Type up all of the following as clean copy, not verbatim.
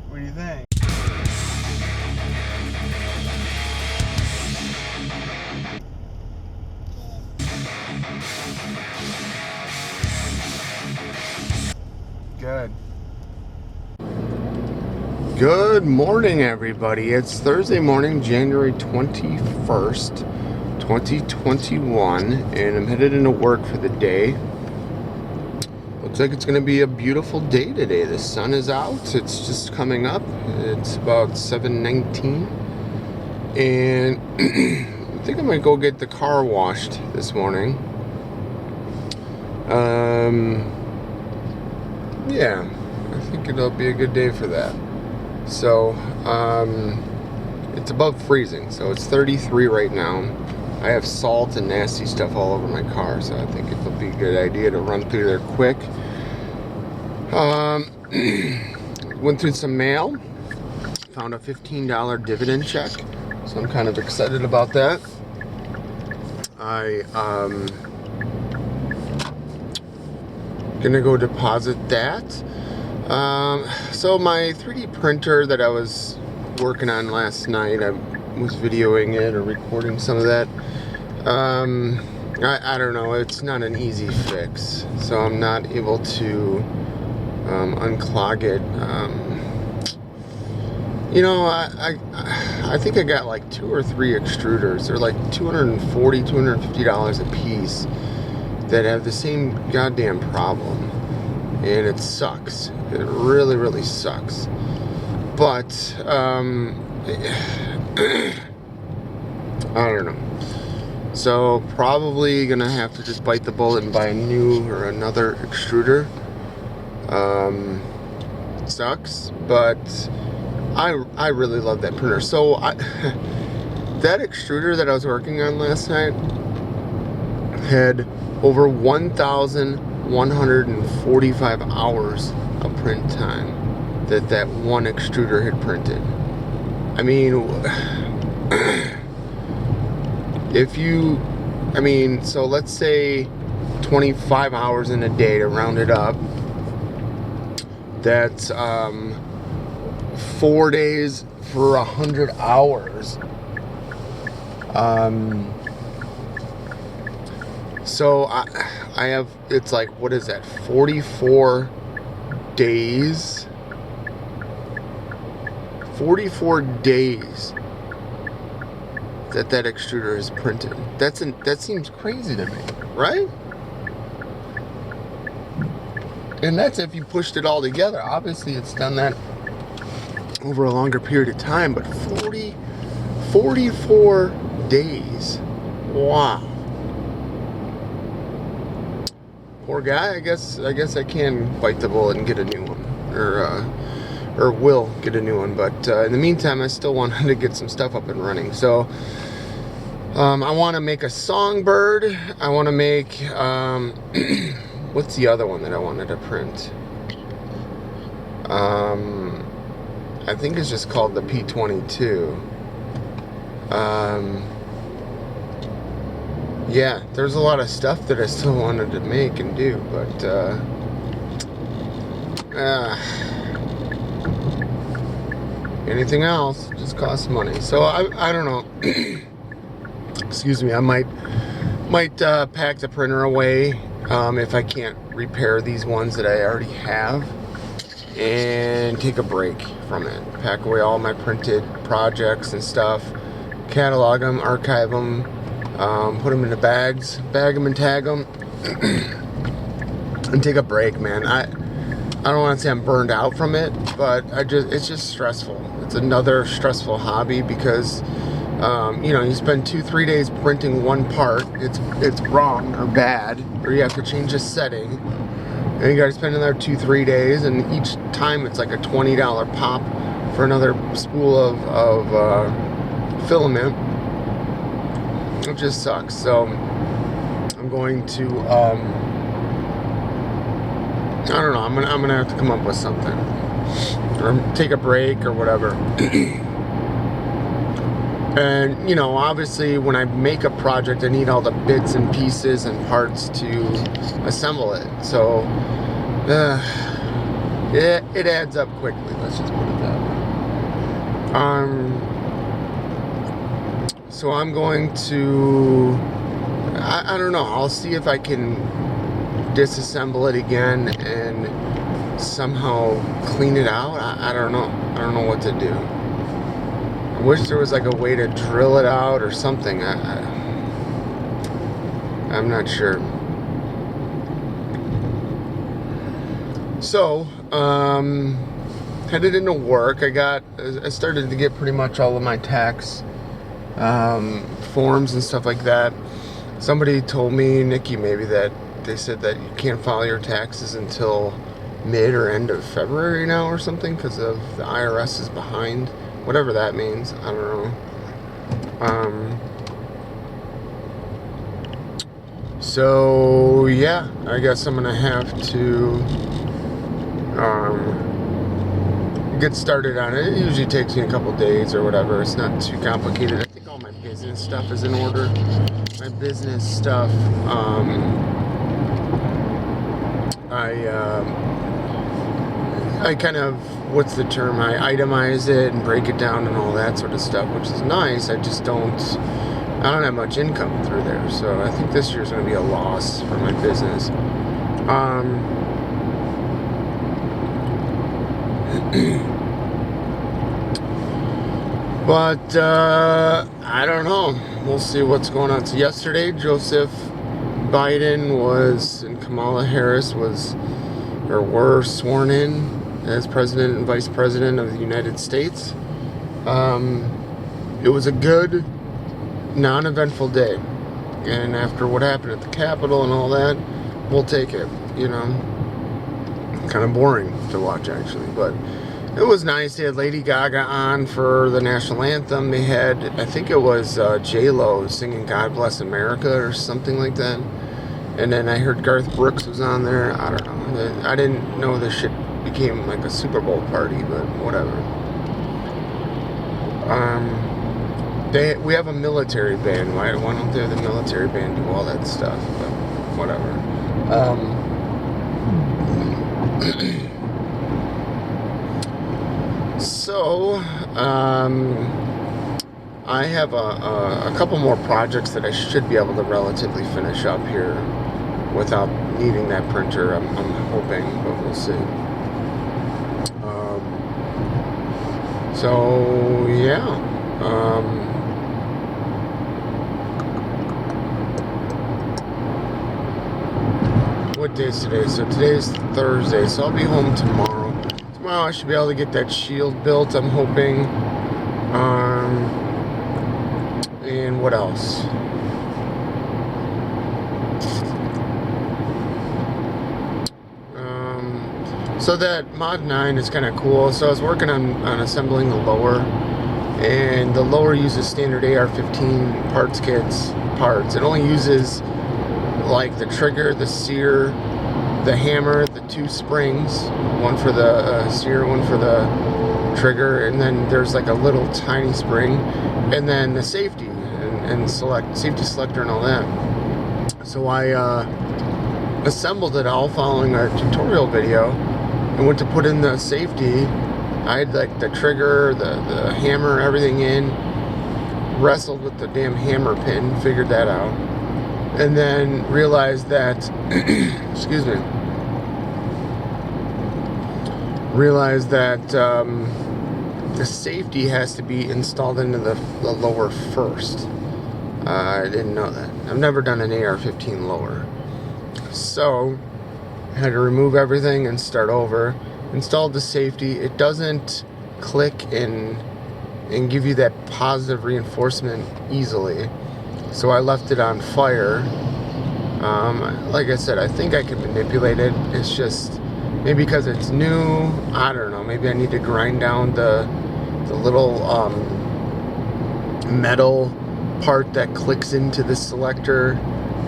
What do you think? Good. Good morning, everybody. It's Thursday morning, January 21st, 2021, and I'm headed into work for the day. Looks like it's going to be a beautiful day today. The sun is out. It's just coming up. It's about 7:19, and I think I might go get the car washed this morning. Yeah, I think it'll be a good day for that. So, it's above freezing, so it's 33 right now. I have salt and nasty stuff all over my car, so I think it'll be a good idea to run through there quick. Went through some mail, found a $15 dividend check, so I'm kind of excited about that. Gonna go deposit that. So my 3D printer that I was working on last night, I was videoing it or recording some of that. I don't know, it's not an easy fix, so I'm not able to unclog it. You know, I think I got like 2 or 3 extruders. They're like $240, $250 a piece that have the same goddamn problem, and it sucks. It really, really sucks. But I don't know. So probably gonna have to just bite the bullet and buy a new or another extruder. Sucks, but I really love that printer. So that extruder that I was working on last night had over 1,145 hours of print time that one extruder had printed. I mean, so let's say 25 hours in a day to round it up. That's 4 days for 100 hours. So I have, it's like, what is that, 44 days? 44 days that extruder is printed. That seems crazy to me, right? And that's if you pushed it all together. Obviously it's done that over a longer period of time, but 44 days. Wow. Poor guy. I guess I can bite the bullet and get a new one, or will get a new one. But in the meantime, I still wanted to get some stuff up and running. So I want to make a songbird. I want to make what's the other one that I wanted to print? I think it's just called the P22. Yeah, there's a lot of stuff that I still wanted to make and do, but anything else just costs money. So I don't know. Excuse me. I might pack the printer away if I can't repair these ones that I already have, and take a break from it. Pack away all my printed projects and stuff, catalog them, archive them. Put them into bags, bag them and tag them, and take a break, man. I don't want to say I'm burned out from it, but it's just stressful. It's another stressful hobby because, you spend 2-3 days printing one part, it's wrong or bad, or you have to change a setting, and you got to spend another 2-3 days, and each time it's like a $20 pop for another spool of filament. It just sucks. So I'm going to I don't know, I'm gonna have to come up with something, or take a break or whatever. And obviously when I make a project, I need all the bits and pieces and parts to assemble it. So it adds up quickly, let's just put it that way. So I'm going to, I don't know, I'll see if I can disassemble it again and somehow clean it out. I don't know. I don't know what to do. I wish there was like a way to drill it out or something. I'm not sure. So, headed into work. I started to get pretty much all of my tax forms and stuff like that. Somebody told me, Nikki maybe, that they said that you can't file your taxes until mid or end of February now or something because of the IRS is behind. Whatever that means. I don't know. So yeah, I guess I'm gonna have to get started on it. It usually takes me a couple days or whatever. It's not too complicated. I think all my business stuff is in order. My business stuff, I kind of, what's the term? I itemize it and break it down and all that sort of stuff, which is nice. I don't have much income through there, so I think this year's going to be a loss for my business. But I don't know. We'll see what's going on. So yesterday, Joseph Biden and Kamala Harris were sworn in as President and Vice President of the United States. It was a good, non-eventful day. And after what happened at the Capitol and all that, we'll take it, Kind of boring to watch, actually, but it was nice. They had Lady Gaga on for the national anthem. They had, I think it was J-Lo singing God Bless America or something like that. And then I heard Garth Brooks was on there. I don't know. I didn't know this shit became like a Super Bowl party, but whatever. We have a military band. Why don't they have the military band do all that stuff? But whatever. So, I have a couple more projects that I should be able to relatively finish up here without needing that printer. I'm hoping, but we'll see. So, yeah. What day is today? So today's Thursday, so I'll be home tomorrow. Tomorrow I should be able to get that shield built, I'm hoping. And what else? So that Mod 9 is kind of cool. So I was working on assembling the lower, and the lower uses standard AR-15 parts kits parts. It only uses like the trigger, the sear, the hammer, the two springs, one for the sear, one for the trigger, and then there's like a little tiny spring, and then the safety and safety selector and all that. So I assembled it all following our tutorial video, and went to put in the safety. I had like the trigger, the hammer, everything in, wrestled with the damn hammer pin, figured that out, and then realized that excuse me, the safety has to be installed into the lower first. I didn't know that. I've never done an AR-15 lower, so I had to remove everything and start over. Installed the safety. It doesn't click and give you that positive reinforcement easily, so I left it on fire. Like I said, I think I can manipulate it. It's just maybe because it's new, I don't know, maybe I need to grind down the little metal part that clicks into the selector,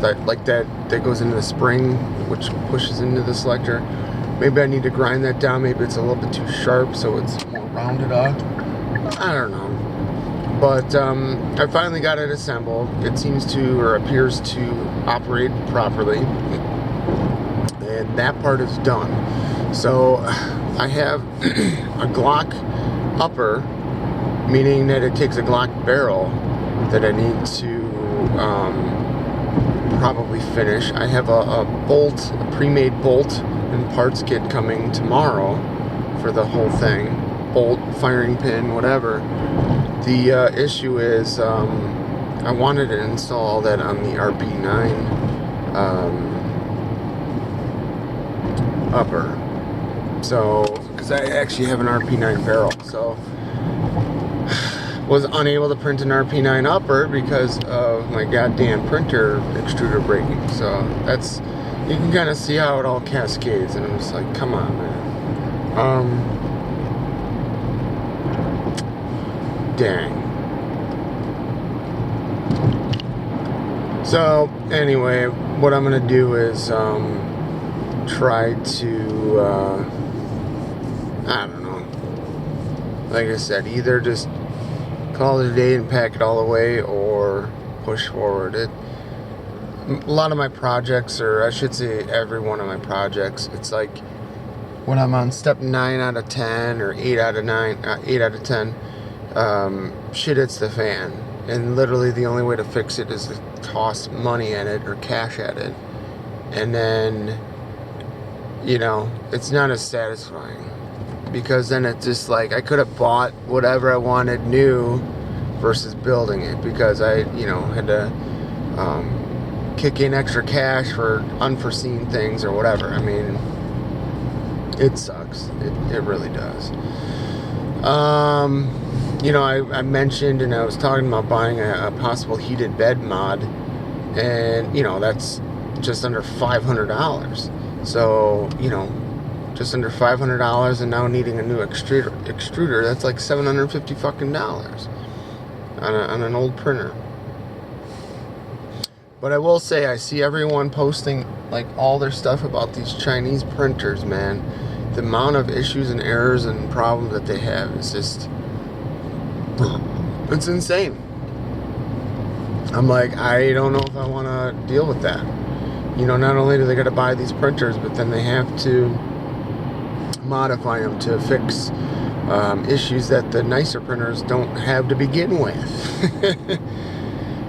that goes into the spring, which pushes into the selector. Maybe I need to grind that down. Maybe it's a little bit too sharp, so it's more rounded off. I don't know. But I finally got it assembled. It seems to, or appears to, operate properly. And that part is done. So I have a Glock upper meaning that it takes a Glock barrel that I need to probably finish. I have a bolt, a pre-made bolt and parts kit coming tomorrow for the whole thing. Bolt, firing pin, whatever. The issue is I wanted to install that on the RP9 upper. So, because I actually have an RP9 barrel, so was unable to print an RP9 upper because of my goddamn printer extruder breaking. So that's, you can kind of see how it all cascades, and I'm just like, come on, man. Dang. So anyway, what I'm gonna do is try to I don't know, like I said, either just call it a day and pack it all away, or push forward. A lot of my projects, or I should say every one of my projects, it's like when I'm on step 9 out of 10 or 8 out of 10, shit hits the fan, and literally the only way to fix it is to toss money at it or cash at it, and then, you know, it's not as satisfying, because then it's just like I could have bought whatever I wanted new versus building it, because I, you know, had to kick in extra cash for unforeseen things or whatever. I mean, it sucks. It really does. You know, I mentioned, and I was talking about buying a possible heated bed mod, and, you know, that's just under $500. So, you know, just under $500, and now needing a new extruder, that's like $750 fucking dollars on an old printer. But I will say, I see everyone posting like all their stuff about these Chinese printers, man. The amount of issues and errors and problems that they have is just, it's insane. I'm like, I don't know if I want to deal with that. You know, not only do they got to buy these printers, but then they have to modify them to fix issues that the nicer printers don't have to begin with.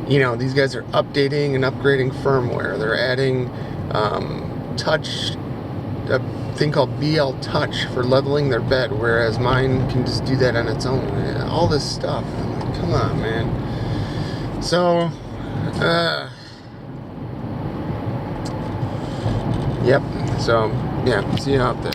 You know, these guys are updating and upgrading firmware. They're adding touch, a thing called BL Touch for leveling their bed, whereas mine can just do that on its own. All this stuff. I'm like, come on, man. So, yep. So, yeah, see you out there.